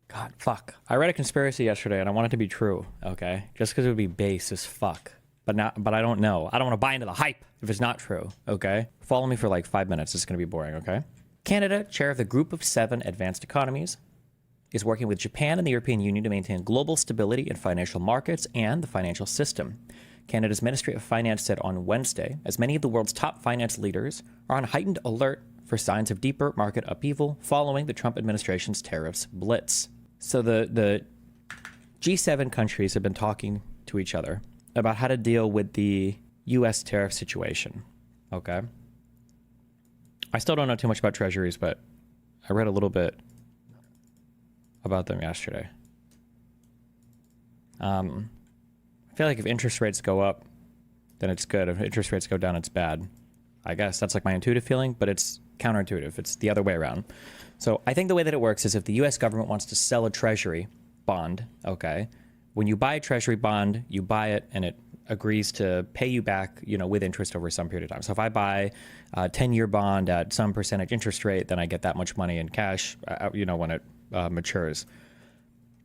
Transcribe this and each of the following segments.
God, fuck. I read a conspiracy yesterday and I want it to be true, okay? Just because it would be base as fuck. But I don't know. I don't want to buy into the hype if it's not true, okay? Follow me for like 5 minutes. It's going to be boring, okay? Canada, chair of the Group of 7 Advanced Economies, is working with Japan and the European Union to maintain global stability in financial markets and the financial system. Canada's Ministry of Finance said on Wednesday, as many of the world's top finance leaders are on heightened alert for signs of deeper market upheaval following the Trump administration's tariffs blitz. So the G7 countries have been talking to each other about how to deal with the U.S. tariff situation, okay? I still don't know too much about treasuries, but I read a little bit about them yesterday. I feel like if interest rates go up, then it's good. If interest rates go down, it's bad. I guess that's like my intuitive feeling, but it's counterintuitive. It's the other way around. So I think the way that it works is if the U.S. government wants to sell a treasury bond, okay, when you buy a treasury bond, you buy it and it agrees to pay you back, you know, with interest over some period of time. So if I buy a 10-year bond at some percentage interest rate, then I get that much money in cash, you know, when it matures.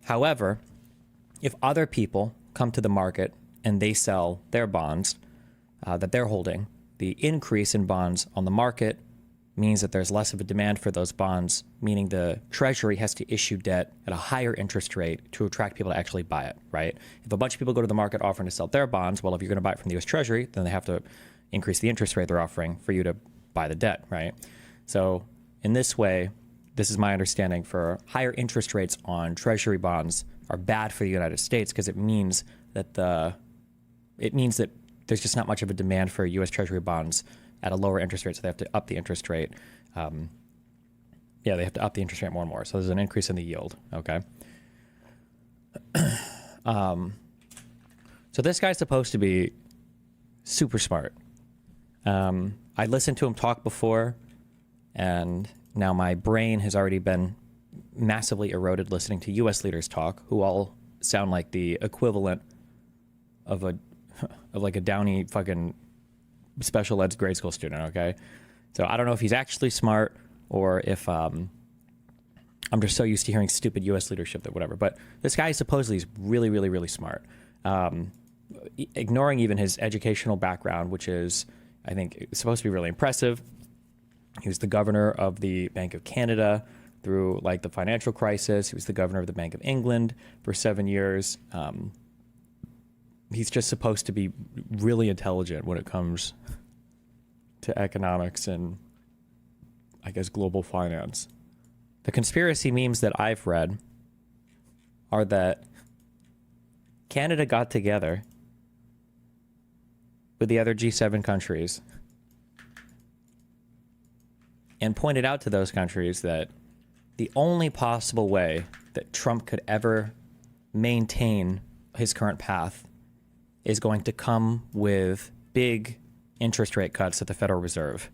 However, if other people come to the market and they sell their bonds that they're holding, the increase in bonds on the market means that there's less of a demand for those bonds, meaning the Treasury has to issue debt at a higher interest rate to attract people to actually buy it, right? If a bunch of people go to the market offering to sell their bonds, well, if you're going to buy it from the U.S. Treasury, then they have to increase the interest rate they're offering for you to buy the debt, right? So in this way, this is my understanding, for higher interest rates on Treasury bonds are bad for the United States because it means that there's just not much of a demand for U.S. Treasury bonds at a lower interest rate, so they have to up the interest rate. They have to up the interest rate more and more. So there's an increase in the yield, okay? So this guy's supposed to be super smart. I listened to him talk before, and now my brain has already been massively eroded listening to U.S. leaders talk, who all sound like the equivalent of like a Downey fucking special ed grade school student, okay? So I don't know if he's actually smart or if I'm just so used to hearing stupid U.S. leadership that whatever. But this guy supposedly is really, really, really smart. Ignoring even his educational background, which is, I think, supposed to be really impressive. He was the governor of the Bank of Canada through like the financial crisis. He was the governor of the Bank of England for 7 years. He's just supposed to be really intelligent when it comes to economics and, I guess, global finance. The conspiracy memes that I've read are that Canada got together with the other G7 countries and pointed out to those countries that the only possible way that Trump could ever maintain his current path is going to come with big interest rate cuts at the Federal Reserve.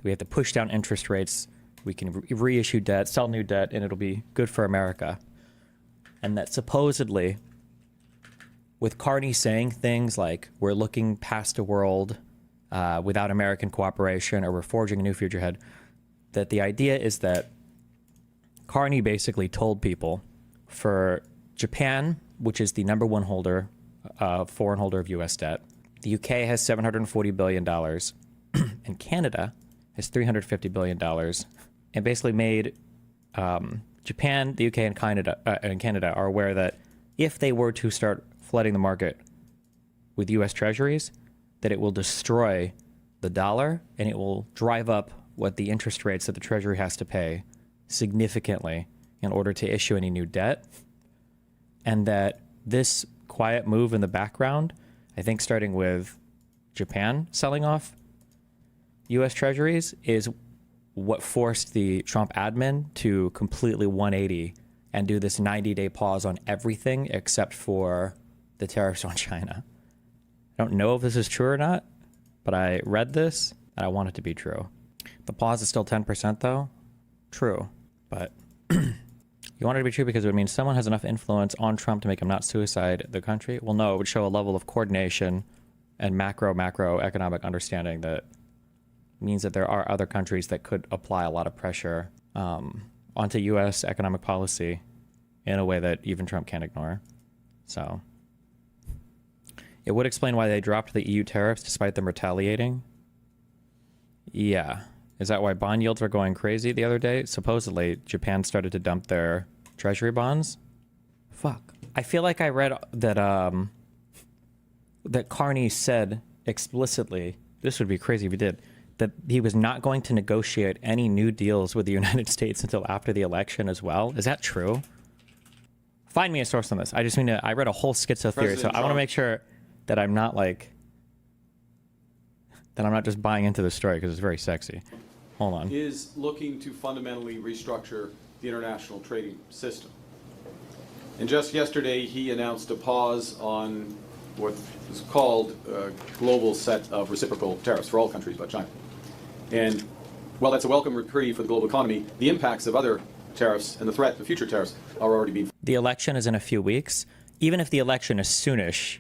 We have to push down interest rates. We can reissue debt, sell new debt, and it'll be good for America. And that supposedly, with Carney saying things like, we're looking past a world without American cooperation, or we're forging a new future ahead, that the idea is that Carney basically told people for Japan, which is the number one foreign holder of U.S. debt, the UK has $740 billion, and Canada has $350 billion, and basically made Japan, the UK, and Canada are aware that if they were to start flooding the market with U.S. treasuries, that it will destroy the dollar, and it will drive up what the interest rates that the Treasury has to pay significantly in order to issue any new debt. And that this quiet move in the background, I think starting with Japan selling off U.S. treasuries, is what forced the Trump admin to completely 180 and do this 90-day pause on everything except for the tariffs on China. I don't know if this is true or not, but I read this and I want it to be true. The pause is still 10% though? True, but you want it to be true because it would mean someone has enough influence on Trump to make him not suicide the country? Well, no, it would show a level of coordination and macroeconomic understanding that means that there are other countries that could apply a lot of pressure onto U.S. economic policy in a way that even Trump can't ignore. So it would explain why they dropped the EU tariffs despite them retaliating. Yeah. Is that why bond yields were going crazy the other day? Supposedly, Japan started to dump their treasury bonds. Fuck. I feel like I read that that Carney said explicitly, this would be crazy if he did, that he was not going to negotiate any new deals with the United States until after the election as well. Is that true? Find me a source on this. I just mean to, I read a whole schizo theory, so I want to make sure that I'm not like, that I'm not just buying into the story because it's very sexy. Hold on. Is looking to fundamentally restructure the international trading system. And just yesterday, he announced a pause on what is called a global set of reciprocal tariffs for all countries but China. And while that's a welcome reprieve for the global economy, the impacts of other tariffs and the threat of future tariffs are already being... The election is in a few weeks. Even if the election is soonish,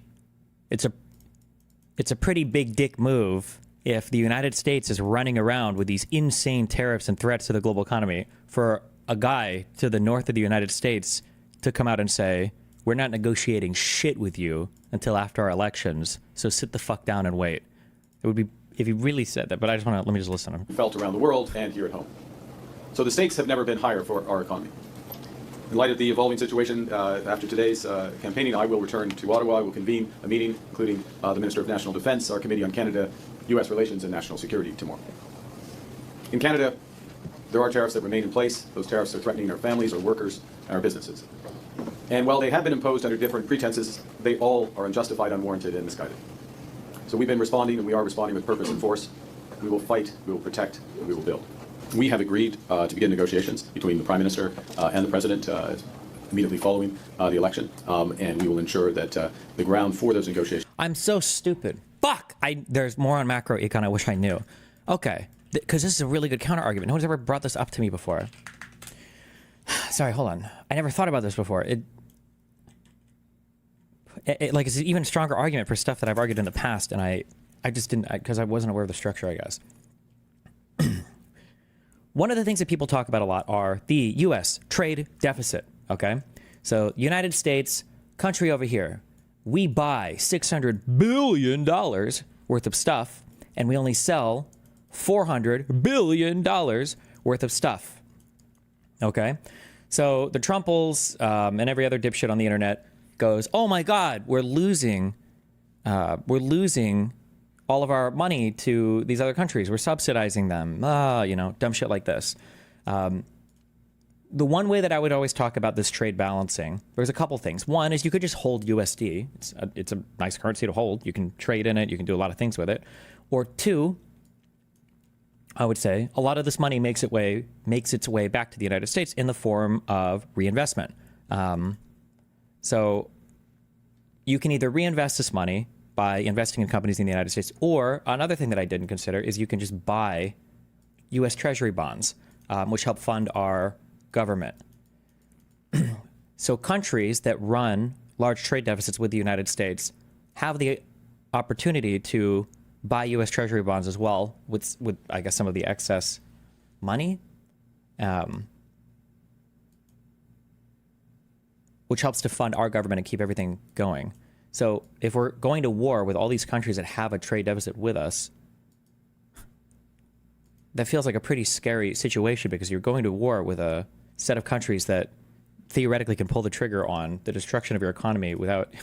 it's a pretty big dick move if the United States is running around with these insane tariffs and threats to the global economy for a guy to the north of the United States to come out and say, we're not negotiating shit with you until after our elections, so sit the fuck down and wait. It would be if he really said that, but I just want to, let me just listen to him. Felt around the world and here at home. So the stakes have never been higher for our economy. In light of the evolving situation, after today's campaigning, I will return to Ottawa. I will convene a meeting, including the Minister of National Defence, our Committee on Canada, U.S. Relations and National Security tomorrow. In Canada, there are tariffs that remain in place. Those tariffs are threatening our families, our workers, and our businesses. And while they have been imposed under different pretenses, they all are unjustified, unwarranted, and misguided. So we've been responding, and we are responding with purpose and force. We will fight, we will protect, and we will build. We have agreed to begin negotiations between the Prime Minister and the President immediately following the election, and we will ensure that the ground for those negotiations... I'm so stupid. Fuck! There's more on macro econ I wish I knew. Okay, because this is a really good counter argument. No one's ever brought this up to me before. Sorry, hold on. I never thought about this before. It like it's an even stronger argument for stuff that I've argued in the past, and I just didn't, because I wasn't aware of the structure, I guess. One of the things that people talk about a lot are the U.S. trade deficit, okay? So United States, country over here, we buy $600 billion worth of stuff, and we only sell $400 billion worth of stuff, okay? So the Trumples and every other dipshit on the internet goes, oh my God, we're losing all of our money to these other countries. We're subsidizing them. You know, dumb shit like this. The one way that I would always talk about this trade balancing, there's a couple things. One is you could just hold USD. It's a nice currency to hold. You can trade in it. You can do a lot of things with it. Or two, I would say a lot of this money makes its way back to the United States in the form of reinvestment. So you can either reinvest this money by investing in companies in the United States, or another thing that I didn't consider is you can just buy U.S. Treasury bonds, which help fund our government. So countries that run large trade deficits with the United States have the opportunity to buy U.S. Treasury bonds as well with I guess, some of the excess money, which helps to fund our government and keep everything going. So if we're going to war with all these countries that have a trade deficit with us, that feels like a pretty scary situation, because you're going to war with a set of countries that theoretically can pull the trigger on the destruction of your economy without,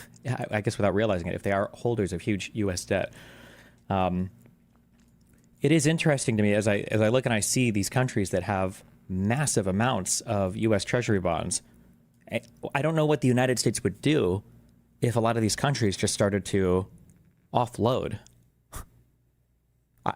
I guess, without realizing it, if they are holders of huge U.S. debt. It is interesting to me as I look and I see these countries that have massive amounts of U.S. Treasury bonds. I don't know what the United States would do if a lot of these countries just started to offload.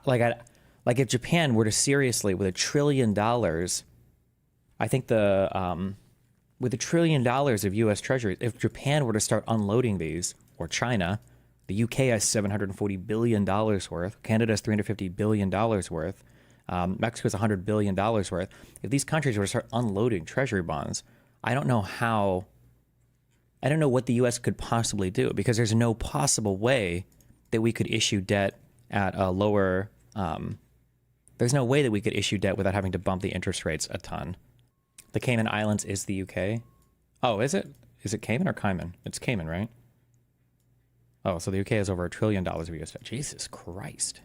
Like if Japan were to seriously, with $1 trillion, I think with $1 trillion of U.S. Treasuries, if Japan were to start unloading these, or China, the UK has $740 billion worth, Canada has $350 billion worth, Mexico has $100 billion worth. If these countries were to start unloading Treasury bonds, I don't know what the U.S. could possibly do, because there's no possible way that we could issue debt at a lower, there's no way that we could issue debt without having to bump the interest rates a ton. The Cayman Islands is the UK. Oh, is it? Is it Cayman or Cayman? It's Cayman, right? Oh, so the UK has over $1 trillion of US debt. Jesus Christ.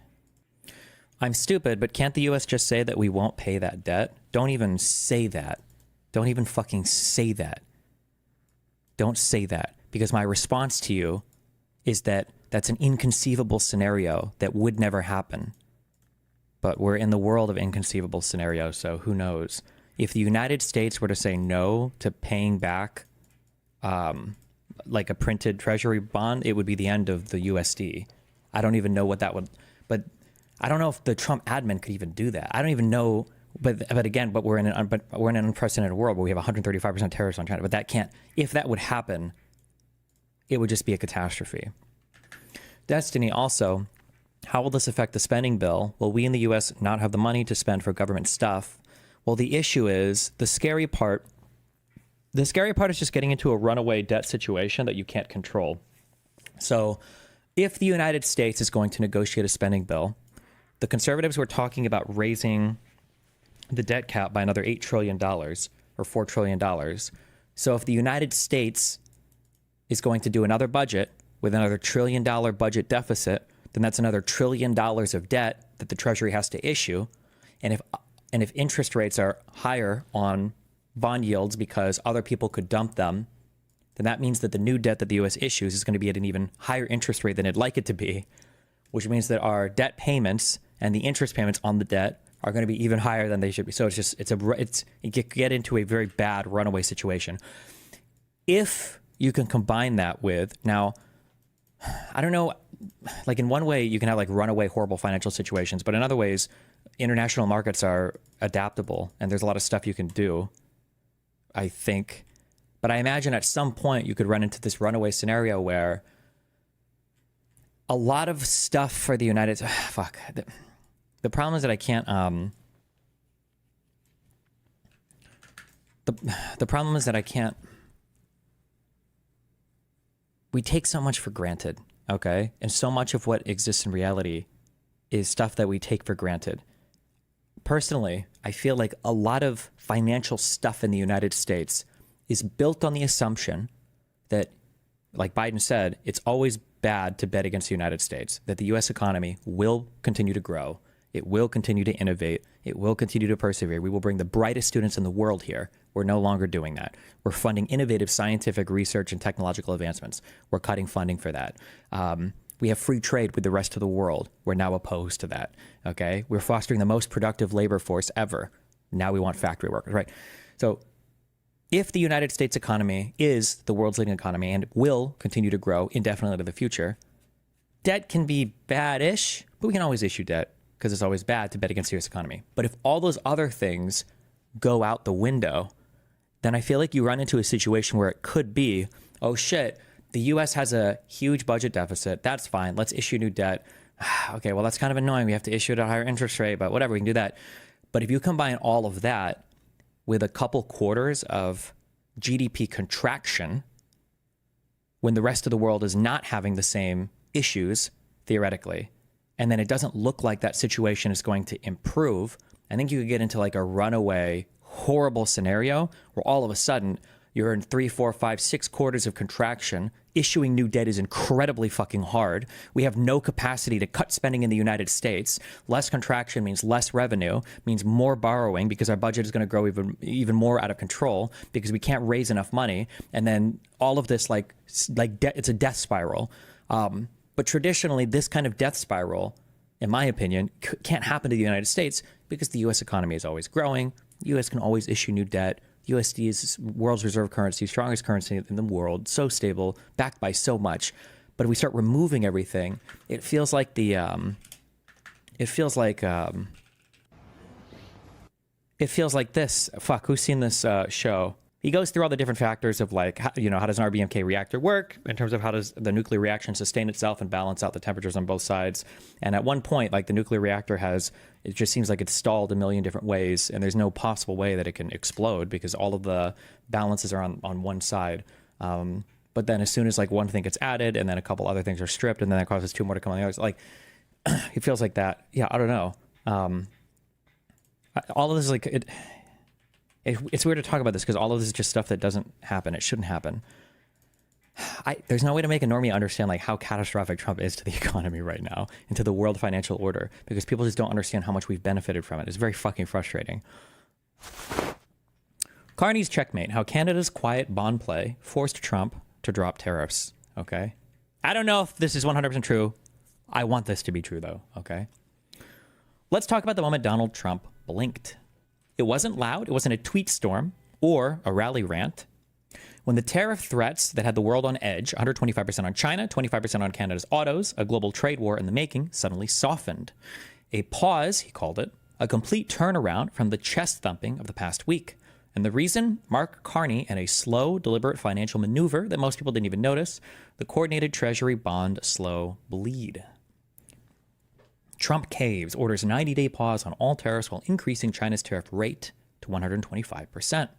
I'm stupid, but can't the US just say that we won't pay that debt? Don't even say that. Don't even fucking say that. Don't say that. Because my response to you is that that's an inconceivable scenario that would never happen. But we're in the world of inconceivable scenarios, so who knows? If the United States were to say no to paying back like a printed treasury bond, it would be the end of the USD. I don't even know what that would, but I don't know if the Trump admin could even do that. I don't even know, but again, we're in an unprecedented world where we have 135% tariffs on China. But that can't. If that would happen, it would just be a catastrophe. Destiny also, how will this affect the spending bill? Will we in the U.S. not have the money to spend for government stuff? Well, the issue is the scary part. The scary part is just getting into a runaway debt situation that you can't control. So if the United States is going to negotiate a spending bill, the conservatives were talking about raising the debt cap by another $8 trillion or $4 trillion. So if the United States is going to do another budget with another $1 trillion budget deficit, then that's another $1 trillion of debt that the Treasury has to issue. And if interest rates are higher on bond yields because other people could dump them, then that means that the new debt that the U.S. issues is going to be at an even higher interest rate than it'd like it to be, which means that our debt payments and the interest payments on the debt are going to be even higher than they should be. So you get into a very bad runaway situation. If you can combine that with, now, I don't know, like in one way you can have like runaway horrible financial situations, but in other ways, international markets are adaptable and there's a lot of stuff you can do, I think. But I imagine at some point you could run into this runaway scenario where a lot of stuff for the United States, the problem is that I can't, the problem is that I can't, we take so much for granted, okay? And so much of what exists in reality is stuff that we take for granted. Personally, I feel like a lot of financial stuff in the United States is built on the assumption that, like Biden said, it's always bad to bet against the United States, that the U.S. economy will continue to grow. It will continue to innovate. It will continue to persevere. We will bring the brightest students in the world here. We're no longer doing that. We're funding innovative scientific research and technological advancements. We're cutting funding for that. We have free trade with the rest of the world. We're now opposed to that. Okay? We're fostering the most productive labor force ever. Now we want factory workers, right? So if the United States economy is the world's leading economy and will continue to grow indefinitely into the future, debt can be bad-ish, but we can always issue debt because it's always bad to bet against the U.S. economy. But if all those other things go out the window, then I feel like you run into a situation where it could be, oh shit, the U.S. has a huge budget deficit. That's fine. Let's issue new debt. Okay, well, that's kind of annoying. We have to issue it at a higher interest rate, but whatever, we can do that. But if you combine all of that with a couple quarters of GDP contraction, when the rest of the world is not having the same issues, theoretically, and then it doesn't look like that situation is going to improve, I think you could get into like a runaway, horrible scenario where all of a sudden you're in 3, 4, 5, 6 quarters of contraction. Issuing new debt is incredibly fucking hard. We have no capacity to cut spending in the United States. Less contraction means less revenue, means more borrowing because our budget is going to grow even more out of control because we can't raise enough money. And then all of this it's a death spiral. But traditionally, this kind of death spiral, in my opinion, can't happen to the United States because the U.S. economy is always growing. The U.S. can always issue new debt. USD is world's reserve currency, strongest currency in the world, so stable, backed by so much. But if we start removing everything, it feels like this. Fuck, who's seen this show? He goes through all the different factors of like, how does an RBMK reactor work in terms of how does the nuclear reaction sustain itself and balance out the temperatures on both sides. And at one point, like the nuclear reactor it just seems like it's stalled a million different ways and there's no possible way that it can explode because all of the balances are on one side. But then as soon as like one thing gets added and then a couple other things are stripped and then that causes two more to come on the other, like it feels like that. Yeah, I don't know. All of this is like, It's weird to talk about this because all of this is just stuff that doesn't happen. It shouldn't happen. There's no way to make a normie understand like how catastrophic Trump is to the economy right now and to the world financial order, because people just don't understand how much we've benefited from it. It's very fucking frustrating. Carney's checkmate, how Canada's quiet bond play forced Trump to drop tariffs. Okay. I don't know if this is 100% true. I want this to be true though. Okay. Let's talk about the moment Donald Trump blinked. It wasn't loud. It wasn't a tweet storm or a rally rant. When the tariff threats that had the world on edge, 125% on China, 25% on Canada's autos, a global trade war in the making, suddenly softened. A pause, he called it, a complete turnaround from the chest thumping of the past week. And the reason? Mark Carney and a slow, deliberate financial maneuver that most people didn't even notice, the coordinated Treasury bond slow bleed. Trump caves, orders 90-day pause on all tariffs while increasing China's tariff rate to 125%.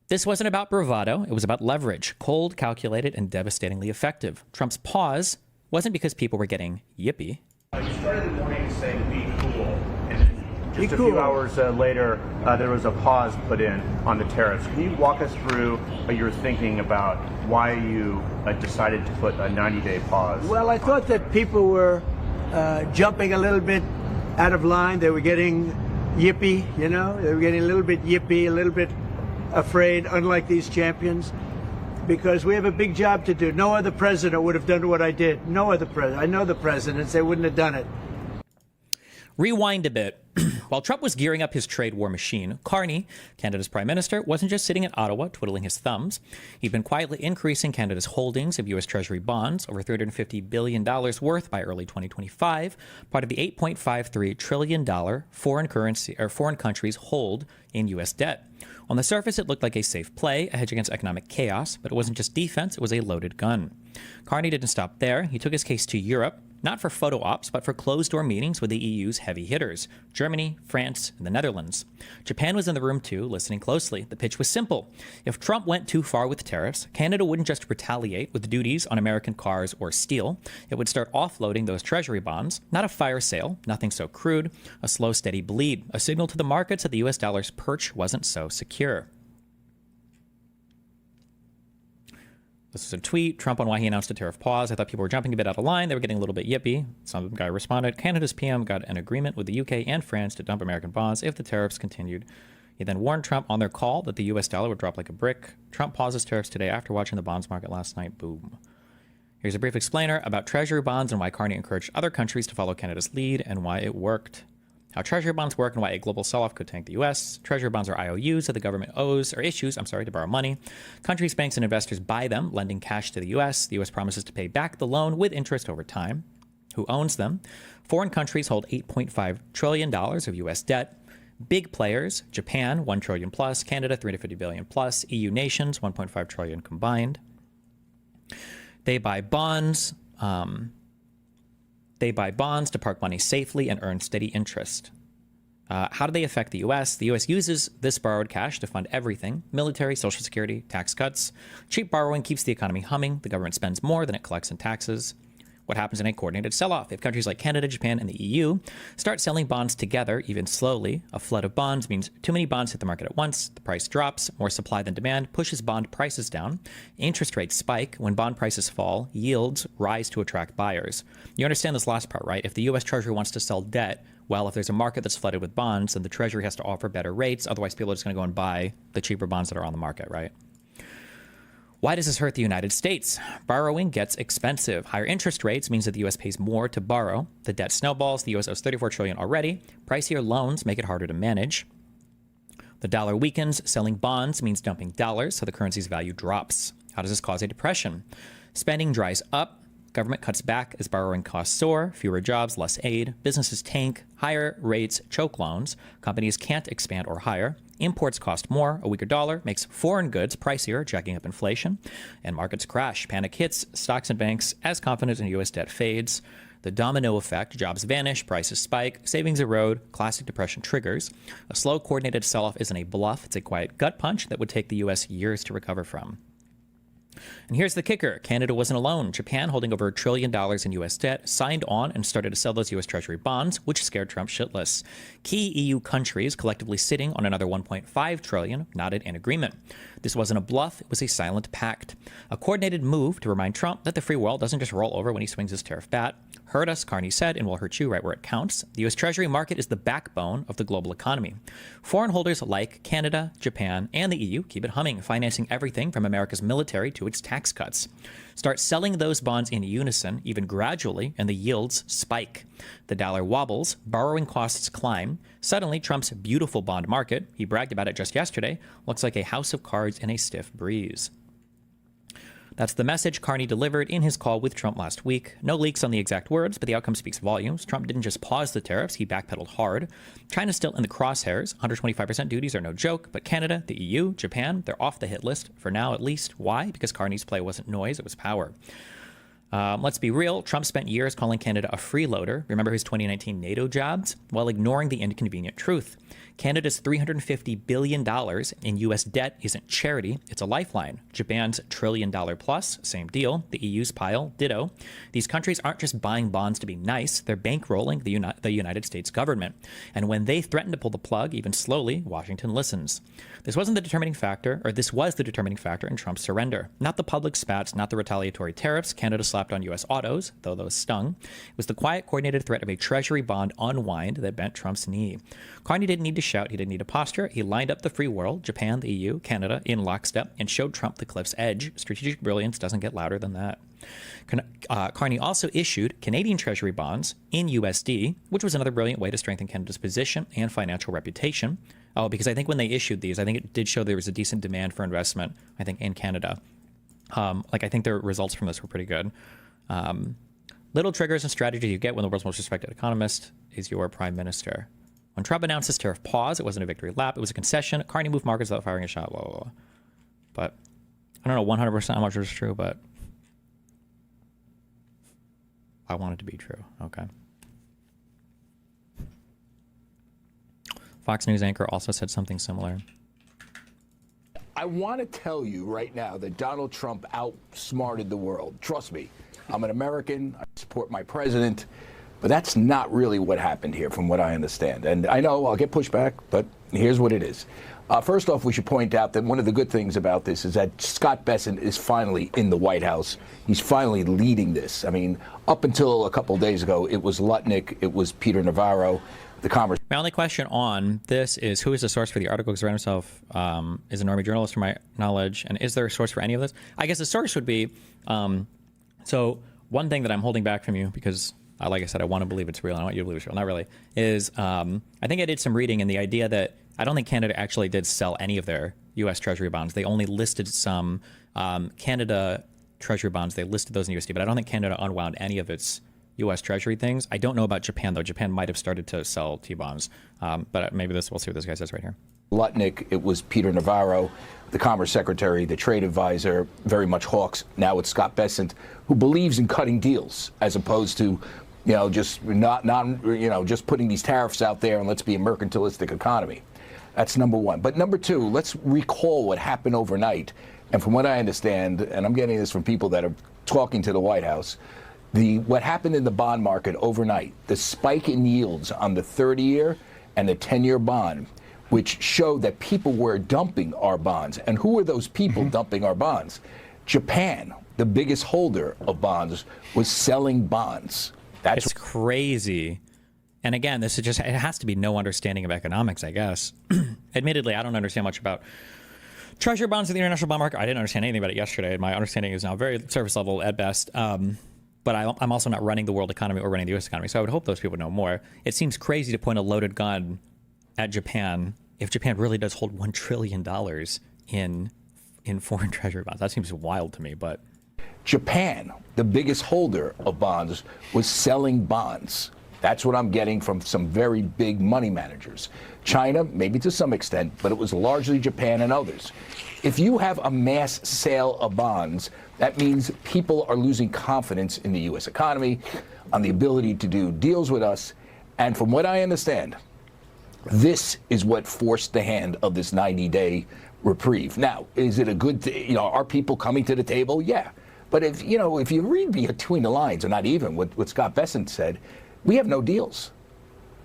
This wasn't about bravado. It was about leverage, cold, calculated, and devastatingly effective. Trump's pause wasn't because people were getting yippee. You started the morning saying be cool, and just a few hours later, there was a pause put in on the tariffs. Can you walk us through your thinking about why you decided to put a 90-day pause? Well, I thought that people were jumping a little bit out of line. They were getting yippy, you know? They were getting a little bit yippy, a little bit afraid, unlike these champions, because we have a big job to do. No other president would have done what I did. No other president. I know the presidents. They wouldn't have done it. Rewind a bit. While Trump was gearing up his trade war machine, Carney, Canada's prime minister, wasn't just sitting in Ottawa twiddling his thumbs. He'd been quietly increasing Canada's holdings of U.S. Treasury bonds, over $350 billion worth by early 2025, part of the $8.53 trillion foreign countries hold in U.S. debt. On the surface, it looked like a safe play, a hedge against economic chaos, but it wasn't just defense, it was a loaded gun. Carney didn't stop there. He took his case to Europe, not for photo ops, but for closed-door meetings with the EU's heavy hitters, Germany, France, and the Netherlands. Japan was in the room too, listening closely. The pitch was simple. If Trump went too far with tariffs, Canada wouldn't just retaliate with duties on American cars or steel. It would start offloading those treasury bonds, not a fire sale, nothing so crude, a slow, steady bleed, a signal to the markets that the U.S. dollar's perch wasn't so secure. This was a tweet, Trump on why he announced a tariff pause. I thought people were jumping a bit out of line. They were getting a little bit yippy. Some guy responded, Canada's PM got an agreement with the UK and France to dump American bonds if the tariffs continued. He then warned Trump on their call that the US dollar would drop like a brick. Trump pauses tariffs today after watching the bonds market last night. Boom. Here's a brief explainer about treasury bonds and why Carney encouraged other countries to follow Canada's lead and why it worked. How treasury bonds work and why a global sell-off could tank the U.S. Treasury bonds are IOUs that the government issues to borrow money. Countries, banks, and investors buy them, lending cash to the U.S. The U.S. promises to pay back the loan with interest over time. Who owns them? Foreign countries hold $8.5 trillion of U.S. debt. Big players, Japan, $1 trillion plus, Canada, $350 billion plus, EU nations, $1.5 trillion combined. They buy bonds. They buy bonds to park money safely and earn steady interest. How do they affect the U.S.? The U.S. uses this borrowed cash to fund everything: military, Social Security, tax cuts. Cheap borrowing keeps the economy humming. The government spends more than it collects in taxes. What happens in a coordinated sell-off? If countries like Canada, Japan, and the EU start selling bonds together, even slowly, a flood of bonds means too many bonds hit the market at once, the price drops, more supply than demand pushes bond prices down, interest rates spike. When bond prices fall, yields rise to attract buyers. You understand this last part, right? If the U.S. Treasury wants to sell debt, well, if there's a market that's flooded with bonds, then the Treasury has to offer better rates. Otherwise, people are just going to go and buy the cheaper bonds that are on the market, right? Why does this hurt the United States? Borrowing gets expensive. Higher interest rates means that the U.S. pays more to borrow. The debt snowballs. The U.S. owes $34 trillion already. Pricier loans make it harder to manage. The dollar weakens. Selling bonds means dumping dollars, so the currency's value drops. How does this cause a depression? Spending dries up. Government cuts back as borrowing costs soar. Fewer jobs, less aid. Businesses tank. Higher rates choke loans. Companies can't expand or hire. Imports cost more. A weaker dollar makes foreign goods pricier, jacking up inflation. And markets crash. Panic hits stocks and banks as confidence in U.S. debt fades. The domino effect, jobs vanish, prices spike, savings erode, classic depression triggers. A slow, coordinated sell-off isn't a bluff. It's a quiet gut punch that would take the U.S. years to recover from. And here's the kicker. Canada wasn't alone. Japan, holding over $1 trillion in U.S. debt, signed on and started to sell those U.S. Treasury bonds, which scared Trump shitless. Key EU countries collectively sitting on another $1.5 trillion nodded in agreement. This wasn't a bluff. It was a silent pact. A coordinated move to remind Trump that the free world doesn't just roll over when he swings his tariff bat. Hurt us, Carney said, and will hurt you right where it counts. The U.S. Treasury market is the backbone of the global economy. Foreign holders like Canada, Japan, and the EU keep it humming, financing everything from America's military to its tax cuts. Start selling those bonds in unison, even gradually, and the yields spike. The dollar wobbles, borrowing costs climb. Suddenly, Trump's beautiful bond market, he bragged about it just yesterday, looks like a house of cards in a stiff breeze. That's the message Carney delivered in his call with Trump last week. No leaks on the exact words, but the outcome speaks volumes. Trump didn't just pause the tariffs, he backpedaled hard. China's still in the crosshairs. 125% duties are no joke, but Canada, the EU, Japan, they're off the hit list, for now at least. Why? Because Carney's play wasn't noise, it was power. Let's be real. Trump spent years calling Canada a freeloader. Remember his 2019 NATO jobs? While ignoring the inconvenient truth. Canada's $350 billion in U.S. debt isn't charity, it's a lifeline. Japan's $1 trillion plus, same deal. The EU's pile, ditto. These countries aren't just buying bonds to be nice, they're bankrolling the United States government. And when they threaten to pull the plug, even slowly, Washington listens. This was the determining factor in Trump's surrender. Not the public spats, not the retaliatory tariffs Canada slapped on U.S. autos, though those stung. It was the quiet, coordinated threat of a Treasury bond unwind that bent Trump's knee. Carney didn't need to shout, he didn't need to posture. He lined up the free world, Japan, the EU, Canada, in lockstep, and showed Trump the cliff's edge. Strategic brilliance doesn't get louder than that. Carney also issued Canadian Treasury bonds in USD, which was another brilliant way to strengthen Canada's position and financial reputation. Oh, because I think when they issued these, I think it did show there was a decent demand for investment, I think, in Canada. I think their results from this were pretty good. Little triggers and strategies you get when the world's most respected economist is your prime minister. When Trump announced his tariff pause, it wasn't a victory lap. It was a concession. Carney moved markets without firing a shot. Blah, blah, blah. But I don't know 100% how much was true, but I want it to be true. Okay. Fox News anchor also said something similar. I want to tell you right now that Donald Trump outsmarted the world. Trust me, I'm an American. I support my president. But that's not really what happened here, from what I understand. And I know I'll get pushback, but here's what it is. First off, we should point out that one of the good things about this is that Scott Bessent is finally in the White House. He's finally leading this. I mean, up until a couple of days ago, it was Lutnick, it was Peter Navarro, the Commerce. My only question on this is, who is the source for the article? Because Rand himself is a normie journalist, from my knowledge. And is there a source for any of this? I guess the source would be, so one thing that I'm holding back from you, because like I said, I want to believe it's real, and I want you to believe it's real. Not really. Is I think I did some reading in the idea that I don't think Canada actually did sell any of their U.S. Treasury bonds. They only listed some Canada Treasury bonds. They listed those in USD, but I don't think Canada unwound any of its U.S. Treasury things. I don't know about Japan, though. Japan might have started to sell T-bonds, but maybe we'll see what this guy says right here. Lutnick, it was Peter Navarro, the Commerce Secretary, the trade advisor, very much hawks. Now it's Scott Bessent, who believes in cutting deals as opposed to just just putting these tariffs out there and let's be a mercantilistic economy. That's number one. But number two, let's recall what happened overnight. And from what I understand, and I'm getting this from people that are talking to the White House, what happened in the bond market overnight, the spike in yields on the 30-year and the 10-year bond, which showed that people were dumping our bonds. And who were those people dumping our bonds? Japan, the biggest holder of bonds, was selling bonds. It's crazy. And again, this is just, it has to be no understanding of economics, I guess. Admittedly, I don't understand much about treasury bonds in the international bond market. I didn't understand anything about it yesterday. My understanding is now very surface level at best. But I'm also not running the world economy or running the U.S. economy. So I would hope those people know more. It seems crazy to point a loaded gun at Japan if Japan really does hold $1 trillion in foreign treasury bonds. That seems wild to me, but Japan, the biggest holder of bonds, was selling bonds. That's what I'm getting from some very big money managers. China, maybe to some extent, but it was largely Japan and others. If you have a mass sale of bonds, that means people are losing confidence in the U.S. economy, on the ability to do deals with us. And from what I understand, This is what forced the hand of this 90-day reprieve. Now, is it a good thing? Are people coming to the table? Yeah. But if you read between the lines, or not even what Scott Bessent said, we have no deals,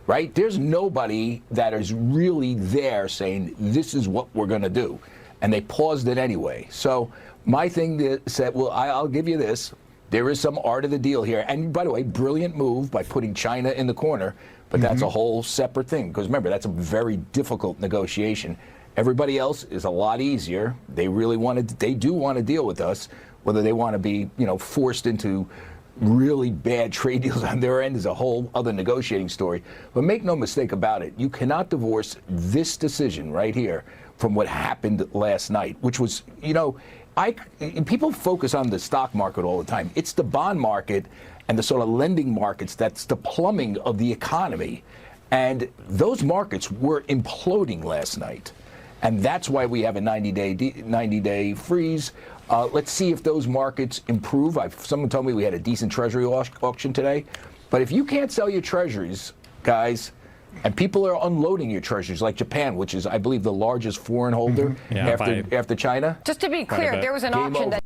right? There's nobody that is really there saying this is what we're going to do, and they paused it anyway. So my thing that said, well, I'll give you this. There is some art of the deal here, and by the way, brilliant move by putting China in the corner. But that's a whole separate thing, because remember, that's a very difficult negotiation. Everybody else is a lot easier. They do want to deal with us. Whether they want to be, forced into really bad trade deals on their end is a whole other negotiating story. But make no mistake about it, you cannot divorce this decision right here from what happened last night, which was, people focus on the stock market all the time. It's the bond market and the sort of lending markets that's the plumbing of the economy. And those markets were imploding last night. And that's why we have a 90-day freeze. Let's see if those markets improve. Someone told me we had a decent treasury auction today. But if you can't sell your treasuries, guys, and people are unloading your treasuries, like Japan, which is, I believe, the largest foreign holder after China. Just to be clear, there was an auction that